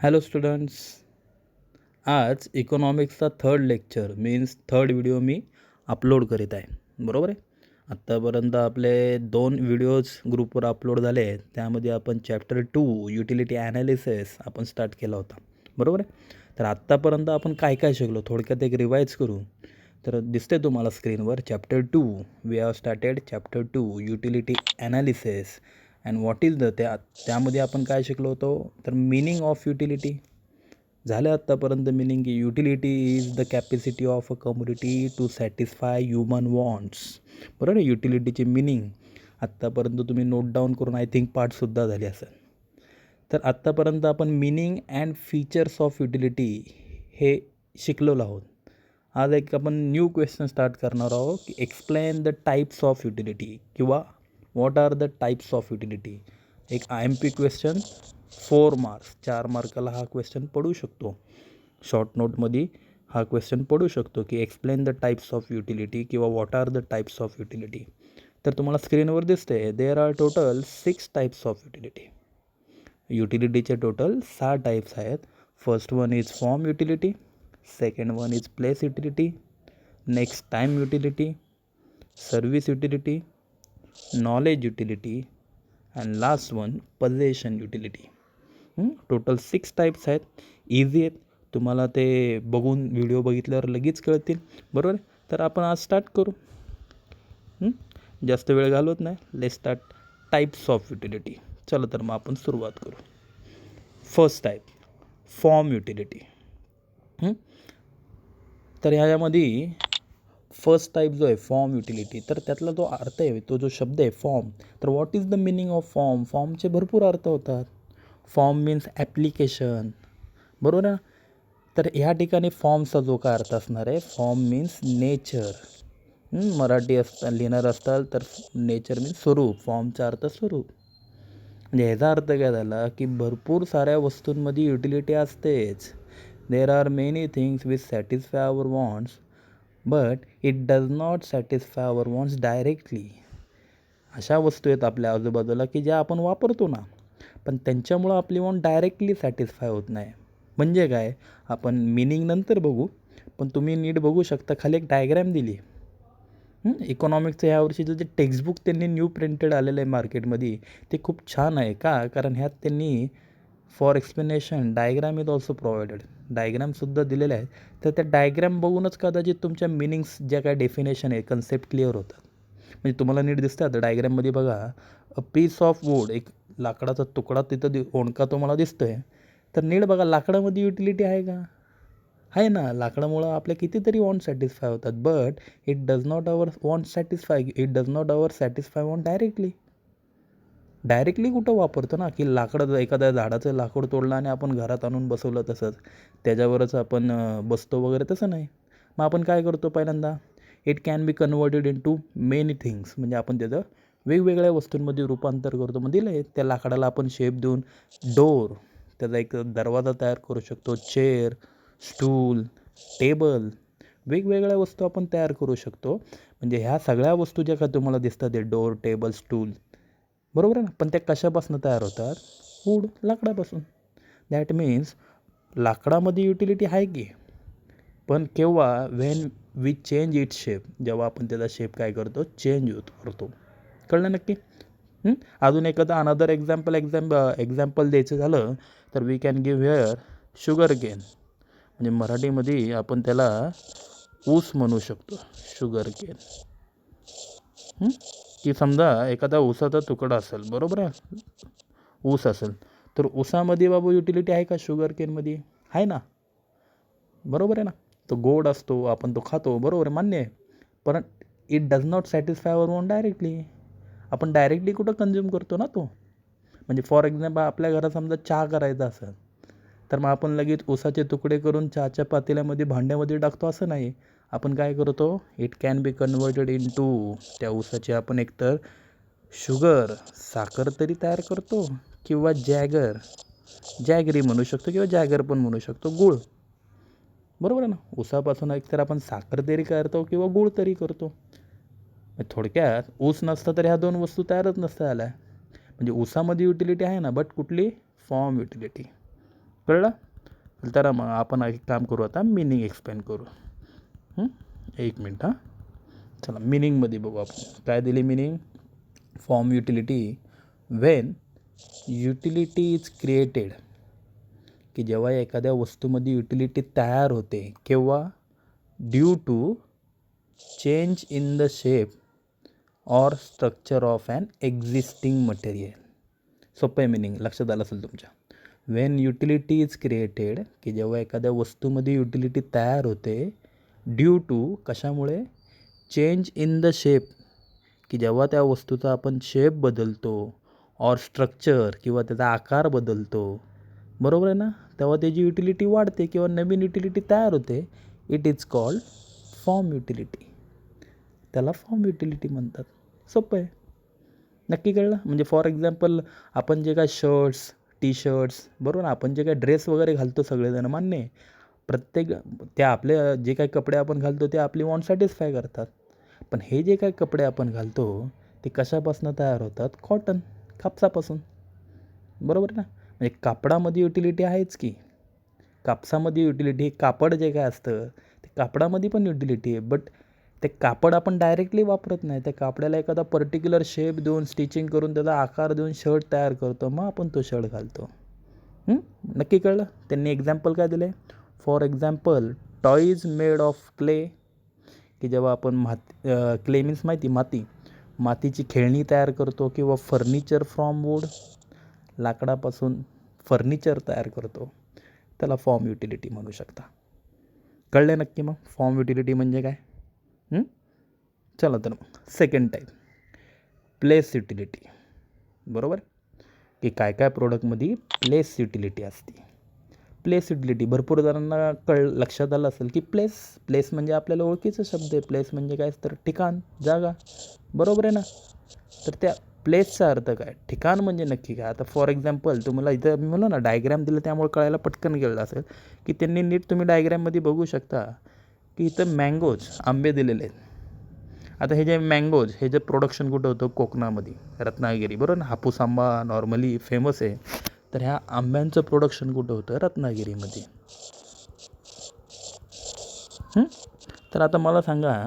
Hello students, आज इकॉनॉमिक्सचा third lecture means third video मी अपलोड करीत आहे. बरोबर आहे. आत्तापर्यंत आपले 2 व्हिडिओज ग्रुपवर अपलोड झाले आहेत. त्यामध्ये आपण चॅप्टर 2 युटिलिटी ॲनालिसिस आपण स्टार्ट केला होता. बरोबर आहे. तर आत्तापर्यंत आपण काय काय शिकलो थोडक्यात एक रिवाईज करू. तर दिसते तुम्हाला स्क्रीनवर chapter 2 we have started chapter 2 utility analysis and what is the त्यामध्ये आपण काय शिकलो होतो. तर मिनिंग ऑफ युटिलिटी झालं आत्तापर्यंत. मिनिंग की utility is the capacity of a community to satisfy human wants. बरोबर आहे. युटिलिटीची मिनिंग आत्तापर्यंत तुम्ही नोट डाऊन करून आय थिंक पार्टसुद्धा झाले असेल. तर आत्तापर्यंत आपण meaning and features of utility हे शिकलेलो आहोत. आज एक आपण न्यू क्वेश्चन स्टार्ट करणार आहोत की explain the types of utility किंवा what are the types of utility. एक IMP क्वेश्चन 4 मार्क्स 4 मार्काला हा क्वेश्चन पडू शकतो. शॉर्ट नोटमध्ये हा क्वेश्चन पडू शकतो की explain the types of utility किंवा what are the types of utility. तर तुम्हाला स्क्रीनवर दिसते there are total 6 types of utility. युटिलिटीचे टोटल 6 टाईप्स आहेत. First one is form utility, second one is place utility, next time utility, service utility, knowledge utility and last one possession utility. Total 6 types आहेत. Easy आहेत. तुम्हाला ते बघून video बघितल्यावर लगेच कळतील. बरोबर. तर आपण आज स्टार्ट करू. जास्त वेळ घालवत नाही. Let's start types of utility. चला तर मग आपण सुरुवात करू. First type form utility. तर ह्याच्यामध्ये फर्स्ट टाईप जो आहे फॉर्म युटिलिटी, तर त्यातला जो अर्थ आहे तो जो शब्द आहे फॉर्म, तर what is the meaning of form. फॉर्मचे भरपूर अर्थ होतात. Form means application. बरोबर ना. तर ह्या ठिकाणी फॉर्मचा जो काय अर्थ असणार आहे, फॉर्म मीन्स नेचर. मराठी लिहिणार असताल तर नेचर मीन्स स्वरूप. फॉर्मचा अर्थ स्वरूप. म्हणजे ह्याचा अर्थ काय झाला की भरपूर साऱ्या वस्तूंमध्ये युटिलिटी असतेच. There are many things which satisfy our wants but it does not satisfy our wants directly. अशा वस्तू आहेत आपल्या आजूबाजूला की ज्या आपण वापरतो ना, पण त्यांच्यामुळं आपली वॉन्ट डायरेक्टली सॅटिस्फाय होत नाही. म्हणजे काय, आपण मिनिंग नंतर बघू, पण तुम्ही नीट बघू शकता खाली एक डायग्रॅम दिली. इकॉनॉमिक्सचं ह्या वर्षीचं जे टेक्स्टबुक त्यांनी न्यू प्रिंटेड आलेलं आहे मार्केटमध्ये, ते खूप छान आहे. का, कारण ह्यात त्यांनी for explanation diagram is also provided. डायग्रामसुद्धा दिलेले आहेत. तर त्या डायग्राम बघूनच कदाचित तुमच्या मिनिंग्स ज्या काय डेफिनेशन आहे कन्सेप्ट क्लिअर होतात. म्हणजे तुम्हाला नीट दिसतं आता डायग्राममध्ये बघा, अ पीस ऑफ वूड, एक लाकडाचा तुकडा तिथं ओणका तुम्हाला दिसतो आहे. तर नीट बघा लाकडामध्ये युटिलिटी आहे का. आहे ना. लाकडामुळं आपल्या कितीतरी वॉन्ट सॅटिस्फाय होतात. But it does not our want satisfy, it does not our satisfy want directly. Directly कुठं वापरतो ना, की लाकडं एखाद्या झाडाचं लाकूड तोडलं आणि आपण घरात आणून बसवलं तसंच त्याच्यावरच आपण बसतो वगैरे, तसं नाही. मग आपण काय करतो पहिल्यांदा, it can be converted into many things. म्हणजे आपण त्याचं वेगवेगळ्या वस्तूंमध्ये रूपांतर करतो. मग दिलं आहे त्या लाकडाला आपण शेप देऊन डोर, त्याचा एक दरवाजा तयार करू शकतो. चेअर, स्टूल, टेबल, वेगवेगळ्या वस्तू आपण तयार करू शकतो. म्हणजे ह्या सगळ्या वस्तू ज्या का तुम्हाला दिसतात ते डोर, टेबल, स्टूल, बरोबर आहे ना. पण त्या कशापासून तयार होतात, वूड, लाकडापासून. दॅट मीन्स लाकडामध्ये युटिलिटी आहे की, पण केव्हा, when we change it shape, जेव्हा आपण त्याचा शेप काय करतो, चेंज करतो. कळलं नक्की. अजून एखादं अनदर एक्झाम्पल द्यायचं झालं तर we can give here sugar cane. म्हणजे मराठीमध्ये आपण त्याला ऊस म्हणू शकतो. Sugar cane. की समजा एखादा ऊसाचा तुकडा असेल, बरोबर आहे, ऊस असेल, तर ऊसामध्ये बाबू युटिलिटी आहे का, शुगर केनमध्ये आहे ना. बरोबर आहे ना. तो गोड असतो, आपण तो खातो, बरोबर आहे, मान्य आहे. पण it does not satisfy our want directly. आपण डायरेक्टली कुठं कन्झ्युम करतो ना तो. म्हणजे फॉर एक्झाम्पल आपल्या घरात समजा चहा करायचा असेल, तर मग आपण लगेच ऊसाचे तुकडे करून चहाच्या पातेल्यामध्ये भांड्यामध्ये टाकतो असं नाही. आपण काय करतो, it can be converted into, त्या ऊसाची आपण एकतर शुगर, साखर तरी तयार करतो, किंवा जॅगरी म्हणू शकतो, किंवा जॅगर पण म्हणू शकतो, गूळ. बरोबर आहे ना. ऊसापासून एकतर आपण साखर तरी करतो किंवा गूळ तरी करतो. थोडक्यात ऊस नसता तर ह्या 2 वस्तू तयारच नसत्या आल्या. म्हणजे ऊसामध्ये युटिलिटी आहे ना, बट कुठली, फॉर्म युटिलिटी. कळलं? तर मग आपण एक काम करू, आता मिनिंग एक्सप्लेन करू. एक मिनिट हां. चला मिनिंगमध्ये बघू आपण काय दिली meaning. Form utility, when utility is created, की जेव्हा एखाद्या वस्तूमध्ये युटिलिटी तयार होते केव्हा, due to change in the shape or structure of an existing material. सोपं आहे मिनिंग, लक्षात आलं असेल तुमच्या. वेन युटिलिटी इज क्रिएटेड, की जेव्हा एखाद्या वस्तूमध्ये युटिलिटी तयार होते ड्यू टू, कशामुळे, चेंज इन द शेप, की जेव्हा त्या वस्तूचा आपण शेप बदलतो, ऑर स्ट्रक्चर किंवा त्याचा आकार बदलतो, बरोबर आहे ना, तेव्हा त्याची युटिलिटी वाढते किंवा नवीन युटिलिटी तयार होते. It is called form utility. त्याला फॉर्म युटिलिटी म्हणतात. सोपं आहे, नक्की कळलं. म्हणजे फॉर एक्झाम्पल आपण जे काय शर्ट्स, टी शर्ट्स, बरोबर ना, आपण जे काय ड्रेस वगैरे घालतो सगळेजण, मान्य आहे, प्रत्येक ते आपले जे काही कपडे आपण घालतो ते आपली वॉन्ट सॅटिस्फाय करतात. पण हे जे काही कपडे आपण घालतो ते कशापासून तयार होतात, कॉटन, कापसापासून, बरोबर ना. म्हणजे कापडामध्ये युटिलिटी आहेच की, कापसामध्ये युटिलिटी, कापड जे काय असतं ते कापडामध्ये पण युटिलिटी आहे. बट ते कापड आपण डायरेक्टली वापरत नाही, त्या कापडाला एखादा पर्टिक्युलर शेप देऊन, स्टिचिंग करून, त्याचा आकार देऊन शर्ट तयार करतो, मग आपण तो शर्ट घालतो. नक्की कळलं. त्यांनी एक्झाम्पल काय दिले, for example toys made of clay, की जेव्हा आपण क्ले मीन्स माहिती, मातीची खेळणी तयार करतो, किंवा फर्निचर फ्रॉम वूड, लाकडापासून फर्निचर तयार करतो, त्याला फॉर्म युटिलिटी म्हणू शकता. कळले नक्की मग फॉर्म युटिलिटी म्हणजे काय. चला तर मग सेकंड टाईप, प्लेस युटिलिटी. बरोबर, की काय काय प्रोडक्टमध्ये प्लेस युटिलिटी असते. प्लेस युटिलिटी भरपूर जणांना लक्षात आलं असेल की प्लेस म्हणजे आपल्याला ओळखीचा शब्द आहे. प्लेस म्हणजे काय, तर ठिकाण, जागा, बरोबर आहे ना. तर त्या प्लेसचा अर्थ काय, ठिकाण म्हणजे नक्की काय. आता फॉर एक्झाम्पल तुम्हाला इथं मी म्हणलो ना डायग्रॅम दिलं, त्यामुळे कळायला पटकन गेलं असेल की त्यांनी नीट तुम्ही डायग्रॅममध्ये बघू शकता की इथं मँगोज, आंबे दिलेले आहेत. आता हे जे मँगोज, हे जे प्रोडक्शन कुठं होतं, कोकणामध्ये, रत्नागिरी, बरोबर ना. हापूस आंबा नॉर्मली फेमस आहे, तर ह्या आंब्यांचं प्रोडक्शन कुठं होतं, रत्नागिरीमध्ये. तर आता मला सांगा,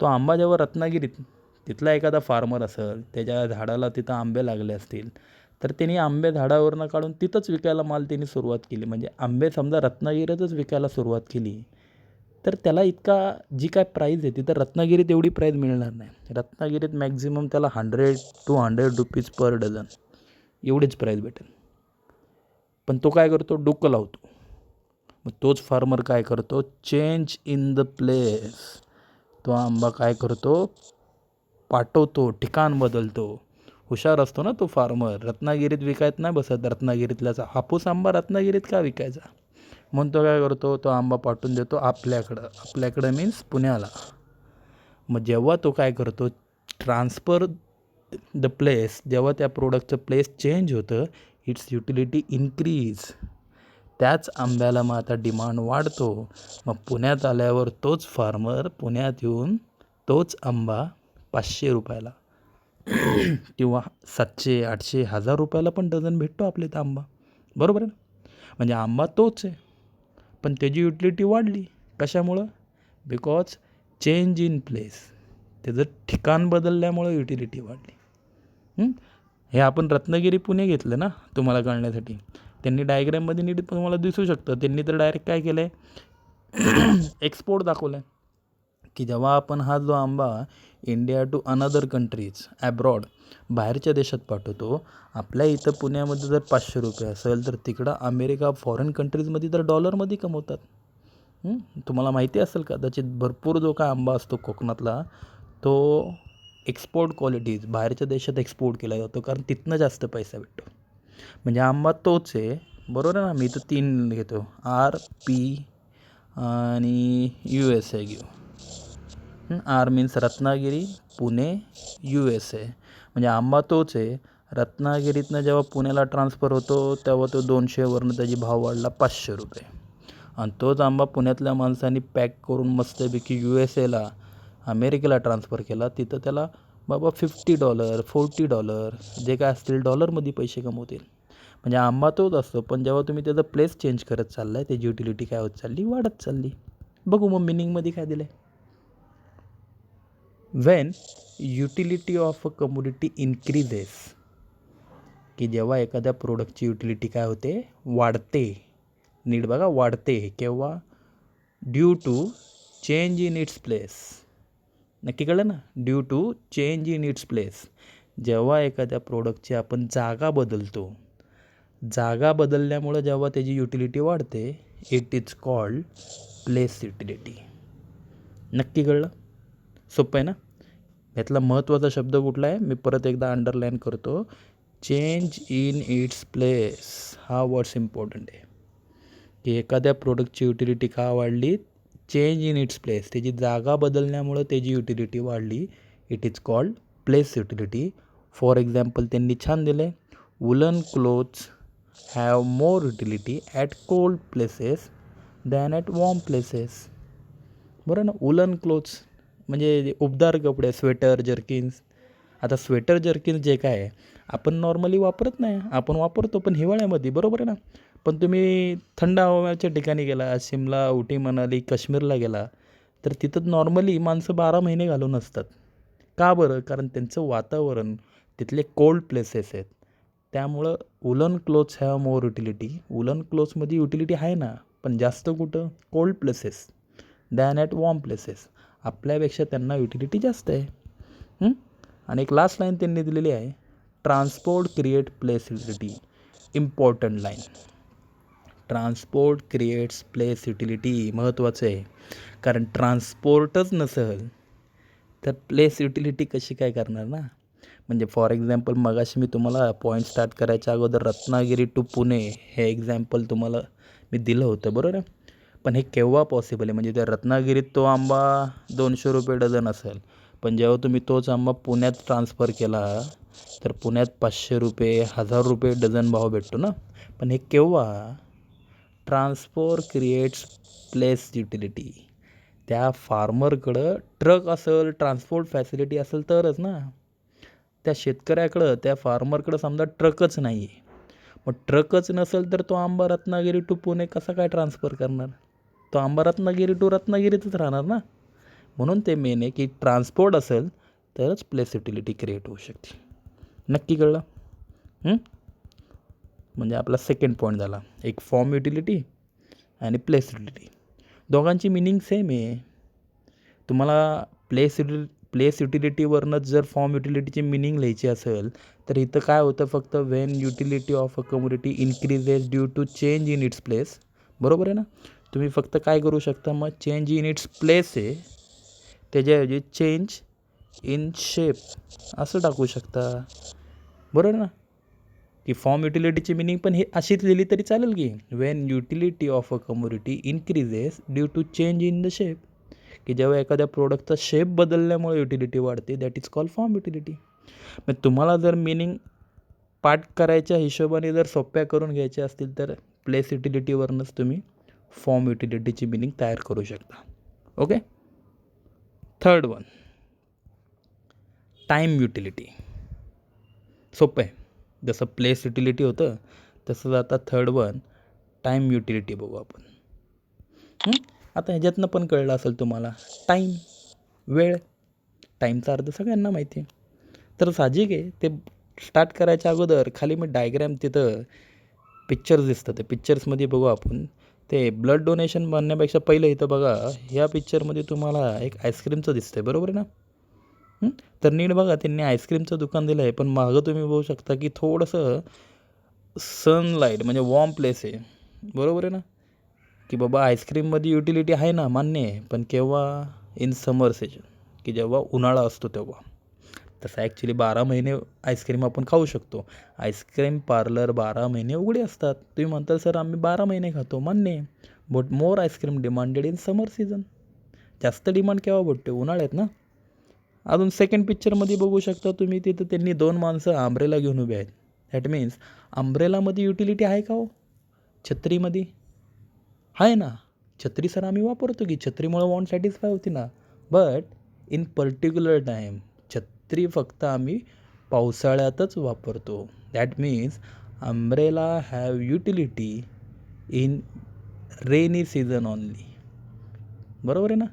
तो आंबा जेव्हा रत्नागिरीत, तिथला एखादा फार्मर असेल, त्याच्या झाडाला तिथं आंबे लागले असतील, तर त्यांनी आंबे झाडावरनं काढून तिथंच विकायला माल त्यांनी सुरुवात केली. म्हणजे आंबे समजा रत्नागिरीतच विकायला सुरुवात केली, तर त्याला इतका जी काय प्राईज आहे तिथं रत्नागिरीत एवढी प्राईज मिळणार नाही. रत्नागिरीत मॅक्झिमम त्याला 100 to 100 रुपीज पर डझन एवढीच प्राईज भेटेल. पण तो काय करतो, डोकं लावतो. मग तोच फार्मर काय करतो, चेंज इन द प्लेस, तो आंबा काय करतो, पाठवतो, ठिकाण बदलतो. हुशार असतो ना तो फार्मर. रत्नागिरीत विकायत नाही बसत, रत्नागिरीतल्याचा हापूस आंबा रत्नागिरीत का विकायचा, म्हणून तो काय करतो, तो आंबा पाठवून देतो आपल्याकडं मीन्स पुण्याला. मग जेव्हा तो काय करतो, ट्रान्सफर द प्लेस, जेव्हा त्या प्रोडक्टचं प्लेस चेंज होतं, इट्स युटिलिटी इन्क्रीज. त्याच आंब्याला मग आता डिमांड वाढतो. मग पुण्यात आल्यावर तोच फार्मर पुण्यात येऊन तोच आंबा 500 रुपयाला किंवा 700, 800, 1000 रुपयाला पण डझन भेटतो आपल्या इथं आंबा, बरोबर आहे ना. म्हणजे आंबा तोच आहे, पण त्याची युटिलिटी वाढली. कशामुळं, बिकॉज चेंज इन प्लेस, त्याचं ठिकाण बदलल्यामुळं युटिलिटी वाढली. हे आपण रत्नागिरी पुणे घेतलं ना तुम्हाला कळण्यासाठी. त्यांनी डायग्रॅममध्ये नीट तुम्हाला दिसू शकतं, त्यांनी तर डायरेक्ट काय केलं आहे, एक्सपोर्ट दाखवलं आहे, की जेव्हा आपण हा जो आंबा India to another countries, abroad, बाहेरच्या देशात पाठवतो, आपल्या इथं पुण्यामध्ये जर 500 रुपये असेल, तर तिकडं अमेरिका, फॉरेन कंट्रीजमध्ये तर डॉलरमध्ये कमवतात. तुम्हाला माहिती असेल कदाचित, भरपूर जो काय आंबा असतो कोकणातला, तो एक्सपोर्ट क्वालिटीज बाहेरच्या देशात एक्सपोर्ट केला जातो, कारण तिथनं जास्त पैसा भेटतो. म्हणजे आंबा तोच आहे, बरोबर आहे ना. मी तर 3 घेतो, RP आणि USA घेऊ. R means Ratnagiri, Pune, USA. म्हणजे आंबा तोच आहे, रत्नागिरीतनं जेव्हा पुण्याला ट्रान्सफर होतो तेव्हा तो 200वरनं त्याची भाव वाढला 500 रुपये. आणि तोच आंबा पुण्यातल्या माणसांनी पॅक करून मस्तपैकी USAला, अमेरिकेला ट्रान्सफर केला, तिथं त्याला बाबा $50, $40 जे काय असतील डॉलरमध्ये पैसे कमवतील. म्हणजे आंबा तोच असतो, पण जेव्हा तुम्ही त्याचं प्लेस चेंज करत चाललाय त्याची युटिलिटी काय होत चालली, वाढत चालली. बघू मग मिनिंगमध्ये काय दिलं आहे. Wien utility of a commodity increases, की जेव्हा एखाद्या प्रोडक्टची युटिलिटी काय होते, वाढते. नीट बघा, वाढते केव्हा, due to change in its place. नक्की कळलं ना, due to change in its place. जेव्हा एखाद्या प्रोडक्टची आपण जागा बदलतो, जागा बदलल्यामुळं जेव्हा त्याची युटिलिटी वाढते, it is called place utility. नक्की कळलं, सोपं आहे ना. यातला महत्त्वाचा शब्द कुठला आहे, मी परत एकदा अंडरलाईन करतो, चेंज इन इट्स प्लेस. हा वर्ड्स इम्पॉर्टंट आहे, की एखाद्या प्रोडक्टची युटिलिटी का वाढली, चेंज इन इट्स प्लेस, त्याची जागा बदलण्यामुळं त्याची युटिलिटी वाढली. It is called place utility. For example त्यांनी छान दिले, woollen clothes have more utility at cold places than at warm places. बरं ना, वुलन क्लोथ्स म्हणजे उबदार कपडे, स्वेटर, जर्किन्स. आता स्वेटर जर्किन्स जे काय आहे आपण नॉर्मली वापरत नाही, आपण वापरतो पण हिवाळ्यामध्ये, बरोबर आहे ना. पण तुम्ही थंड हवामानाच्या ठिकाणी गेला, शिमला, उटी, मनाली, काश्मीरला गेला, तर तिथं नॉर्मली माणसं 12 महिने घालून असतात. का बरं, कारण त्यांचं वातावरण तिथले कोल्ड प्लेसेस आहेत. त्यामुळं woollen clothes have more utility. Woollen क्लोथ्समध्ये युटिलिटी आहे ना, पण जास्त कुठं, cold places than at warm places. आपल्यापेक्षा त्यांना युटिलिटी जास्त आहे. आणि एक लास्ट लाईन त्यांनी दिलेली आहे, transport create place utility. Important line, transport creates place utility. महत्त्वाचं आहे, कारण ट्रान्सपोर्टच नसेल तर प्लेस युटिलिटी कशी काय करणार ना. म्हणजे फॉर एक्झाम्पल मगाशी मी तुम्हाला पॉईंट स्टार्ट करायच्या अगोदर रत्नागिरी टू पुणे हे एक्झाम्पल तुम्हाला मी दिलं होतं, बरोबर आहे. पण हे केव्हा पॉसिबल आहे, म्हणजे त्या रत्नागिरीत तो आंबा 200 रुपये डझन असेल, पण जेव्हा तुम्ही तोच आंबा पुण्यात ट्रान्सफर केला तर पुण्यात 500 रुपये, 1000 रुपये डझन भाव भेटतो ना. पण हे केव्हा, ट्रान्सपोर्ट क्रिएट्स प्लेस युटिलिटी. त्या फार्मरकडं ट्रक असेल, ट्रान्सपोर्ट फॅसिलिटी असेल तरच ना. त्या शेतकऱ्याकडं, त्या फार्मरकडं समजा ट्रकच नाही आहे, मग ट्रकच नसेल तर तो आंबा रत्नागिरी टू पुणे कसा काय ट्रान्सफर करणार. तो आंबा रत्नागिरी टू रत्नागिरीतच राहणार ना. म्हणून ते मेन आहे की ट्रान्सपोर्ट असेल तरच प्लेस युटिलिटी क्रिएट होऊ शकते. नक्की कळलं. म्हणजे आपला सेकंड पॉईंट झाला, एक फॉर्म युटिलिटी आणि प्लेस युटिलिटी. दोघांची मिनिंग सेम आहे. तुम्हाला प्लेस युटिलिटीवरनंच जर फॉर्म युटिलिटीची मिनिंग लिहायची असेल तर इथं काय होतं, फक्त when utility of a community increases due to change in its place. बरोबर आहे ना. तुम्ही फक्त काय करू शकता, मग चेंज इन इट्स प्लेस आहे त्याच्याऐवजी चेंज इन शेप असं टाकू शकता, बरोबर ना. की फॉर्म युटिलिटीची मिनिंग पण हे अशीच लिहिली तरी चालेल, की when utility of a community increases due to change in the shape, की जेव्हा एखाद्या प्रोडक्टचा शेप बदलल्यामुळे युटिलिटी वाढते, that is called form utility. मग तुम्हाला जर मिनिंग पाठ करायच्या हिशोबाने जर सोप्या करून घ्यायच्या असतील तर प्लेस युटिलिटीवरनंच तुम्ही फॉर्म युटिलिटीची मिनिंग तयार करू शकता. Okay. Third one, time utility. सोपं आहे, जसं प्लेस युटिलिटी होतं तसंच आता थर्ड वन टाईम युटिलिटी बघू आपण. आता ह्याच्यातनं पण कळलं असेल तुम्हाला, टाईम, वेळ. टाईमचा अर्थ सगळ्यांना माहिती आहे. तर साहजिक आहे, ते स्टार्ट करायच्या अगोदर खाली मी डायग्रॅम, तिथं पिक्चर्स दिसतं, ते पिक्चर्समध्ये बघू आपण. ते ब्लड डोनेशन बनण्यापेक्षा पहिलं इथं बघा, ह्या पिक्चरमध्ये तुम्हाला एक आईस्क्रीमचं दिसतंय, बरोबर आहे ना. तर नीट बघा, त्यांनी आईस्क्रीमचं दुकान दिलं आहे, पण मागं तुम्ही बघू शकता की थोडंसं सनलाईट म्हणजे वॉर्म प्लेस आहे, बरोबर आहे ना. की बाबा आईस्क्रीममध्ये युटिलिटी आहे ना, मान्य आहे, पण केव्हा, इन समर सीजन, की जेव्हा उन्हाळा असतो तेव्हा. तसं ॲक्च्युली 12 महिने आईस्क्रीम आपण खाऊ शकतो. आईस्क्रीम पार्लर 12 महिने उघडे असतात. तुम्ही म्हणता सर आम्ही 12 महिने खातो, मान्य आहे, but more ice cream demanded in summer season. जास्त डिमांड केव्हा भेटते, उन्हाळ्यात ना. अजून सेकंड पिक्चरमध्ये बघू शकता तुम्ही, तिथं त्यांनी 2 माणसं आंब्रेला घेऊन उभे आहेत. दॅट मीन्स आंब्रेलामध्ये युटिलिटी आहे का हो, छत्रीमध्ये आहे ना. छत्री सर आम्ही वापरतो की छत्रीमुळं वॉन्ट सॅटिस्फाय होती ना. बट इन पर्टिक्युलर टाईम छत्री फक्त आम्ही पावसाळ्यातच वापरतो. That means umbrella have utility in rainy season only. बरोबर आहे ना.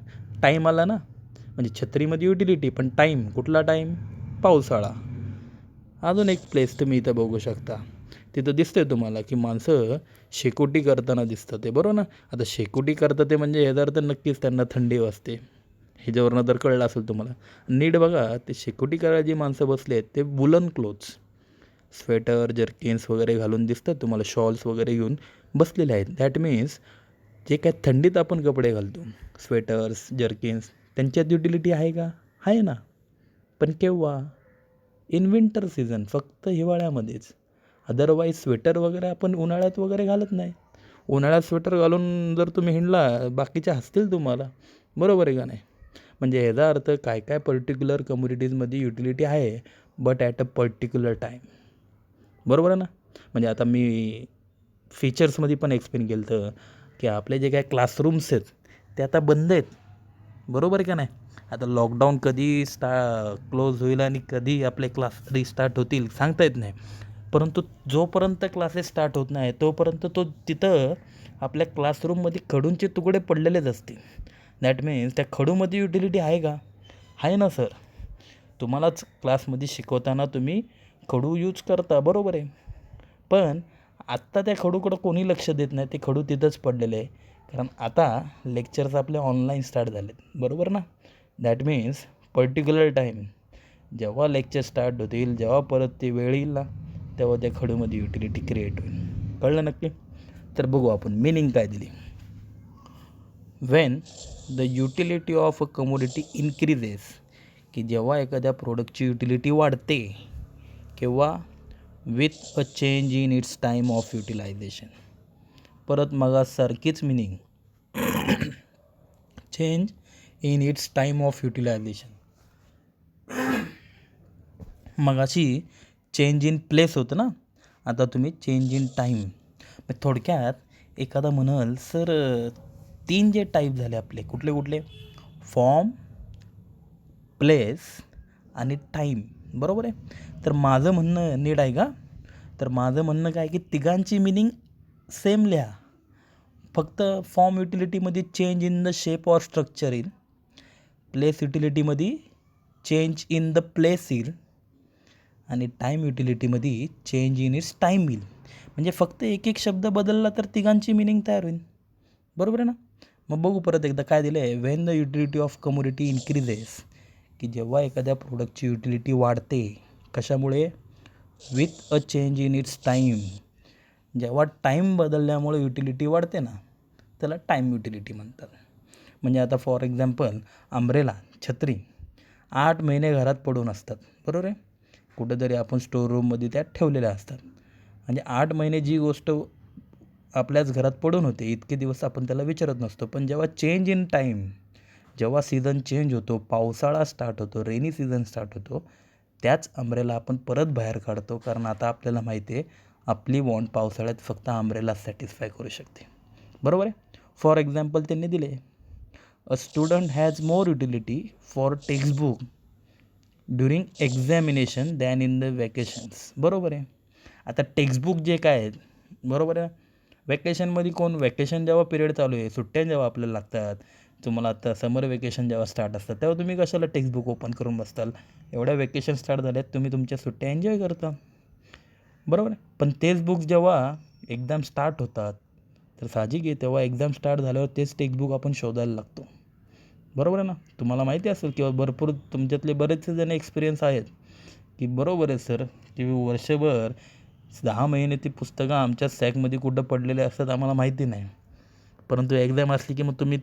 टाईम आला ना, म्हणजे छत्रीमध्ये युटिलिटी, पण टाईम कुठला टाईम? पावसाळा. अजून एक प्लेस तुम्ही इथं बघू शकता. तिथं दिसतंय तुम्हाला की माणसं शेकोटी करताना दिसतात ते, बरोबर ना. आता शेकोटी करतात ते म्हणजे याचा अर्थ नक्कीच त्यांना थंडी वाजते. ह्याच्यावरनं तर कळलं असेल तुम्हाला. नीट बघा, ते शेकोटी करायला जी माणसं बसली आहेत ते वुलन क्लोथ्स, स्वेटर, जर्किन्स वगैरे घालून दिसतात तुम्हाला, शॉल्स वगैरे घेऊन बसलेले आहेत. दॅट मीन्स जे काय थंडीत आपण कपडे घालतो, स्वेटर्स, जर्किन्स, त्यांच्यात युटिलिटी आहे का? आहे ना. पण केव्हा? इन विंटर सीझन, फक्त हिवाळ्यामध्येच. अदरवाईज स्वेटर वगैरे आपण उन्हाळ्यात वगैरे घालत नाही. उन्हाळ्यात स्वेटर घालून जर तुम्ही हिंडला, बाकीचे हसतील तुम्हाला. बरोबर आहे का नाही? म्हणजे ह्याचा अर्थ काय काय पर्टिक्युलर कम्युनिटीजमध्ये युटिलिटी आहे, but at a particular time. बरोबर आहे ना. म्हणजे आता मी फीचर्समध्ये पण एक्सप्लेन केलं होतं की आपले जे काय क्लासरूम्स आहेत ते आता बंद आहेत. बरोबर आहे का नाही. आता लॉकडाऊन कधी क्लोज होईल आणि कधी आपले क्लास रिस्टार्ट होतील सांगता येत नाही. परंतु जोपर्यंत क्लासेस स्टार्ट होत नाही तोपर्यंत तो तिथं आपल्या क्लासरूममध्ये खडूंचे तुकडे पडलेलेच असतील. दॅट मीन्स त्या खडूमध्ये युटिलिटी आहे का? आहे ना सर. तुम्हालाच क्लासमध्ये शिकवताना तुम्ही खडू यूज करता, बरोबर आहे. पण आत्ता त्या खडूकडं कोणी लक्ष देत नाही, ते खडू तिथंच पडलेले आहे. कारण आता लेक्चर्स आपले ऑनलाईन स्टार्ट झालेत, बरोबर ना. दॅट मीन्स पर्टिक्युलर टाईम, जेव्हा लेक्चर स्टार्ट होतील, जेव्हा परत ते वेळ येईल ना, तेव्हा त्या खडूमध्ये युटिलिटी क्रिएट होईल. कळलं नक्की. तर बघू आपण मिनिंग काय दिली. When the utility of a commodity increases, की जेव्हा एखाद्या प्रोडक्टची युटिलिटी वाढते, किंवा with a change in its time of utilization. परत मगासारखीच meaning, change in its time of utilization. मगाशी चेंज इन प्लेस होतं ना, आता तुम्ही चेंज इन टाईम. थोडक्यात एखादा म्हणाल सर 3 जे टाईप झाले आपले, कुठले कुठले? फॉर्म, प्लेस आणि टाईम. बरोबर आहे. तर माझं म्हणणं नीट आहे का? तर माझं म्हणणं काय की तिघांची मिनिंग सेम लिहा. फक्त फॉर्म युटिलिटीमध्ये change in the shape or structure येईल, प्लेस युटिलिटीमध्ये चेंज इन द प्लेस येईल, आणि टाईम युटिलिटीमध्ये चेंज इन इट्स टाईम येईल. म्हणजे फक्त एक एक शब्द बदलला तर तिघांची मिनिंग तयार होईल. बरोबर आहे ना. मग बघू परत एकदा काय दिलं आहे. Wien the utility of commodity increases, की जेव्हा एखाद्या प्रोडक्टची युटिलिटी वाढते, कशामुळे? With a change in its time. जेव्हा टाईम बदलल्यामुळे युटिलिटी वाढते ना, त्याला टाईम युटिलिटी म्हणतात. म्हणजे आता फॉर एक्झाम्पल अम्ब्रेला, छत्री 8 महिने घरात पडून असतात, बरोबर आहे. कुठंतरी आपण स्टोर रूममध्ये त्या ठेवलेल्या असतात. म्हणजे 8 महिने जी गोष्ट आपल्याच घरात पडून होते, इतके दिवस आपण त्याला विचारत नसतो. पण जेव्हा चेंज इन टाईम, जेव्हा सीझन चेंज होतो, पावसाळा स्टार्ट होतो, रेनी सीझन स्टार्ट होतो, त्याच अम्ब्रेला आपण परत बाहेर काढतो. कारण आता आपल्याला माहिती आहे आपली वॉन्ट पावसाळ्यात फक्त अम्ब्रेला सॅटिस्फाय करू शकते. बरोबर आहे. फॉर एक्झाम्पल त्यांनी दिले, a student has more utility for textbook during examination than in the vacations. बरोबर आहे. आता टेक्स्टबुक जे काय आहेत, बरोबर आहे. वॅकेशनमध्ये कोण, वॅकेशन जेव्हा पिरियड चालू आहे, सुट्ट्या जेव्हा आपल्याला लागतात, तुम्हाला आता समर वेकेशन जेव्हा स्टार्ट असतात, तेव्हा तुम्ही कशाला टेक्स्टबुक ओपन करून बसताल? एवढ्या वेकेशन स्टार्ट झाल्यात, तुम्ही तुमच्या सुट्ट्या एन्जॉय करता. बरोबर आहे. पण तेच बुक्स जेव्हा एक्झाम स्टार्ट होतात, तर साहजिक आहे तेव्हा एक्झाम स्टार्ट झाल्यावर तेच टेक्स्टबुक आपण शोधायला लागतो. बरोबर आहे ना. तुम्हाला माहिती असेल किंवा भरपूर तुमच्यातले बरेचसे जण एक्सपिरियन्स आहेत की बरोबर आहे सर, की वर्षभर 10 महिने ती पुस्तकं आमच्या सॅकमध्ये कुठं पडलेले असतात आम्हाला माहिती नाही. परंतु एक्झाम असली की मग तुम्ही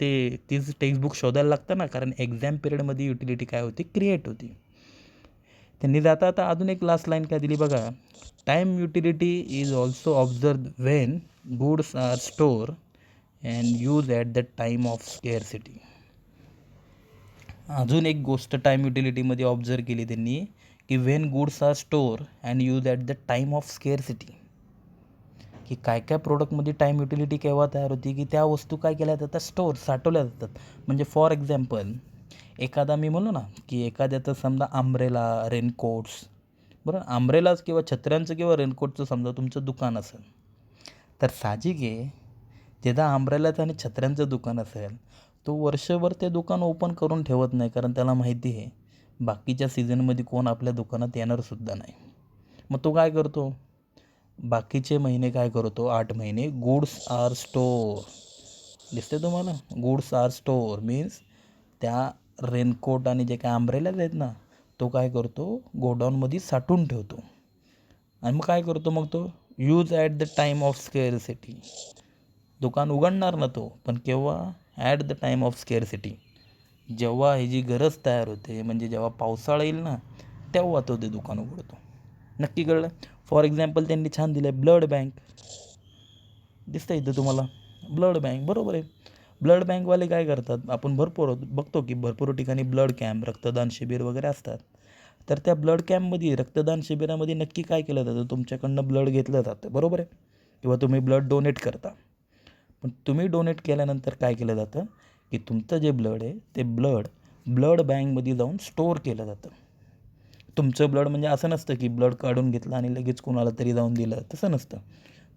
तीच टेक्स्टबुक शोधायला लागतं ना, कारण एक्झाम पिरियडमध्ये युटिलिटी काय होती? क्रिएट होती. त्यांनी जाता आता अजून एक लास्ट लाईन काय दिली बघा. Time utility is also observe when goods are store and use at the time of scarcity. अजून एक गोष्ट टाईम युटिलिटीमध्ये ऑब्झर्व केली त्यांनी, की when goods are store and use at the time of scarcity. की काय काय प्रोडक्टमध्ये टाईम युटिलिटी केव्हा तयार होती, की त्या वस्तू काय केल्या जातात? स्टोर, साठवल्या जातात. म्हणजे फॉर एक्झाम्पल एखादा मी म्हणलो ना, की एखाद्याचं समजा अम्ब्रेला, रेनकोट्स, बरं, आंब्रेलाज किंवा छत्र्यांचं किंवा रेनकोटचं समजा तुमचं दुकान असेल, तर साहजिक आहे ज्याचा आंब्रेलाचं आणि छत्र्यांचं दुकान असेल तो वर्षभर ते दुकान ओपन करून ठेवत नाही, कारण त्याला माहिती आहे बाकीच्या सीझनमध्ये कोण आपल्या दुकानात येणारसुद्धा नाही. मग तो काय करतो, बाकीचे महिने काय करतो, 8 महिने गुड्स आर स्टोअर. दिसते तुम्हाला, गुड्स आर स्टोअर मीन्स त्या रेनकोट आणि जे काय आंब्रेलाज आहेत ना, तो काय करतो गोडाऊनमध्ये साठवून ठेवतो. आणि मग काय करतो, मग तो use at the time of scarcity. दुकान उघडणार ना तो, पण केव्हा, at the time of scarcity, जेव्हा ह्याची गरज तयार होते, म्हणजे जेव्हा पावसाळा येईल ना तेव्हा तो ते दुकान उघडतो. नक्की कळलं. फॉर एक्झाम्पल त्यांनी छान दिलं आहे ब्लड बँक. दिसतं इथं तुम्हाला ब्लड बँक, बरोबर आहे. ब्लड बँकवाले काय करतात, आपण भरपूर बघतो की भरपूर ठिकाणी ब्लड कॅम्प, रक्तदान शिबिर वगैरे असतात. तर त्या ब्लड कॅम्पमध्ये, रक्तदान शिबिरामध्ये नक्की काय केलं जातं, तुमच्याकडनं ब्लड घेतलं जातं, बरोबर आहे, किंवा तुम्ही ब्लड डोनेट करता. पण तुम्ही डोनेट केल्यानंतर काय केलं जातं की तुमचं जे ब्लड आहे ते ब्लड ब्लड बँकमध्ये जाऊन स्टोअर केलं जातं. तुमचं ब्लड म्हणजे असं नसतं की ब्लड काढून घेतलं आणि लगेच कोणाला तरी जाऊन दिलं, तसं नसतं.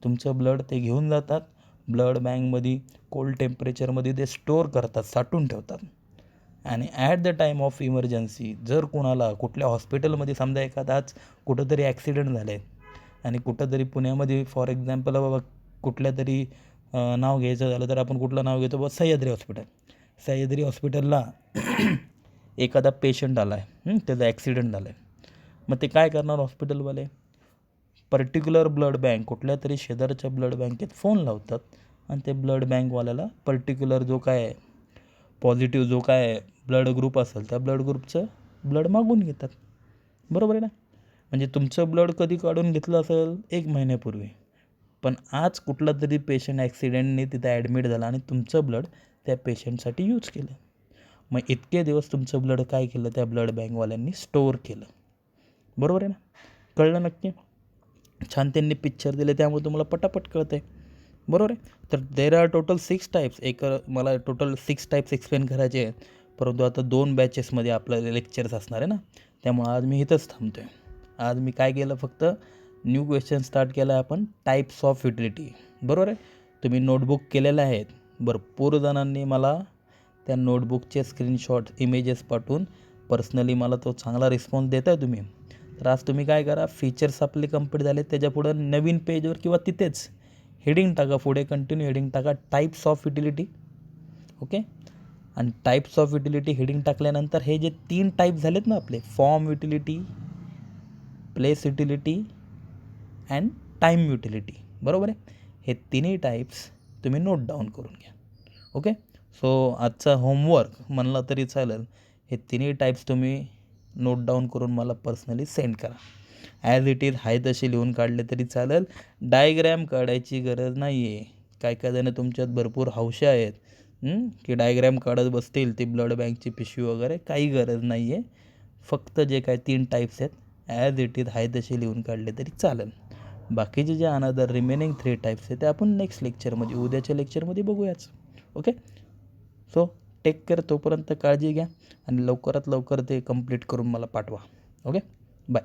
तुमचं ब्लड ते घेऊन जातात ब्लड बँकमध्ये, कोल्ड टेम्परेचरमध्ये ते स्टोअर करतात, साठवून ठेवतात. आणि at the time of emergency जर कोणाला कुठल्या हॉस्पिटलमध्ये समजा एखादा आज कुठंतरी ॲक्सिडेंट झाले आहे आणि कुठंतरी पुण्यामध्ये फॉर एक्झाम्पल बाबा कुठल्या तरी नाव घ्यायचं झालं तर आपण कुठलं नाव घेतो बाबा, सह्याद्री हॉस्पिटल. सह्याद्री हॉस्पिटलला एखादा पेशंट आला आहे, त्याचा ॲक्सिडेंट झाला आहे. मग ते काय करणार हॉस्पिटलवाले, पर्टिक्युलर ब्लड बँक कुठल्या तरी शेजारच्या ब्लड बँकेत फोन लावतात आणि ते ब्लड बँकवाल्याला पर्टिक्युलर जो काय पॉझिटिव्ह जो काय ब्लड ग्रुप असेल त्या ब्लड ग्रुपचं ब्लड मागून घेतात. बरोबर आहे ना. म्हणजे तुमचं ब्लड कधी काढून घेतलं असेल 1 महिन्यापूर्वी, पण आज कुठला तरी पेशंट ॲक्सिडेंटने तिथं ॲडमिट झाला आणि तुमचं ब्लड त्या पेशंटसाठी यूज केलं. मग इतके दिवस तुमचं ब्लड काय केलं, त्या ब्लड बँकवाल्यांनी स्टोअर केलं. बरोबर आहे ना. कळलं नक्की. छान त्यांनी पिक्चर दिले त्यामुळे तुम्हाला पटापट कळतं आहे. बरोबर आहे. तर देर आर टोटल 6 टाईप्स. मला टोटल 6 टाईप्स एक्सप्लेन करायचे आहेत, परंतु आता 2 बॅचेसमध्ये आपल्याला लेक्चर्स असणार आहे ना, त्यामुळं आज मी इथंच थांबतो आहे. आज मी काय केलं, फक्त न्यू क्वेश्चन स्टार्ट केला आहे आपण, टाईप्स ऑफ युटिलिटी. बरोबर आहे. तुम्ही नोटबुक केलेलं आहेत. भरपूर जणांनी मला त्या नोटबुकचे स्क्रीनशॉट इमेजेस पाठवून पर्सनली मला तो चांगला रिस्पॉन्स देत आहे तुम्ही. तर आज तुम्ही काय करा, फीचर्स आपले कंप्लीट झाले, त्याच्यापुढं नवीन पेजवर किंवा तिथेच हेडिंग टाका, पुढे कंटिन्यू हेडिंग टाका टाईप्स ऑफ युटिलिटी. ओके. आणि टाईप्स ऑफ युटिलिटी हेडिंग टाकल्यानंतर हे जे 3 टाईप झालेत ना आपले, form utility, place utility and time utility, बरोबर आहे, हे तिन्ही टाईप्स तुम्ही नोट डाऊन करून घ्या. ओके. सो आजचा होमवर्क म्हणला तरी चालेल, हे तिन्ही टाईप्स तुम्ही नोट डाऊन करून मला पर्सनली सेंड करा. ॲज इट इज आहे तसे लिहून काढले तरी चालेल. डायग्रॅम काढायची गरज नाही आहे. काय काय जणं तुमच्यात भरपूर हौशी आहेत की डायग्रॅम काढत बसतील ती ब्लड बँकची पिशवी वगैरे, काही गरज नाही आहे. फक्त जे काय 3 टाईप्स आहेत ॲज इट इज आहे तसे लिहून काढले तरी चालेल. बाकीचे जे अनदर रिमेनिंग 3 टाईप्स आहेत ते आपण नेक्स्ट लेक्चरमध्ये, उद्याच्या लेक्चरमध्ये बघूयाच. ओके. So take care. तोपर्यंत काळजी घ्या आणि लवकरात लवकर ते कंप्लीट करून मला पाठवा. ओके. बाय.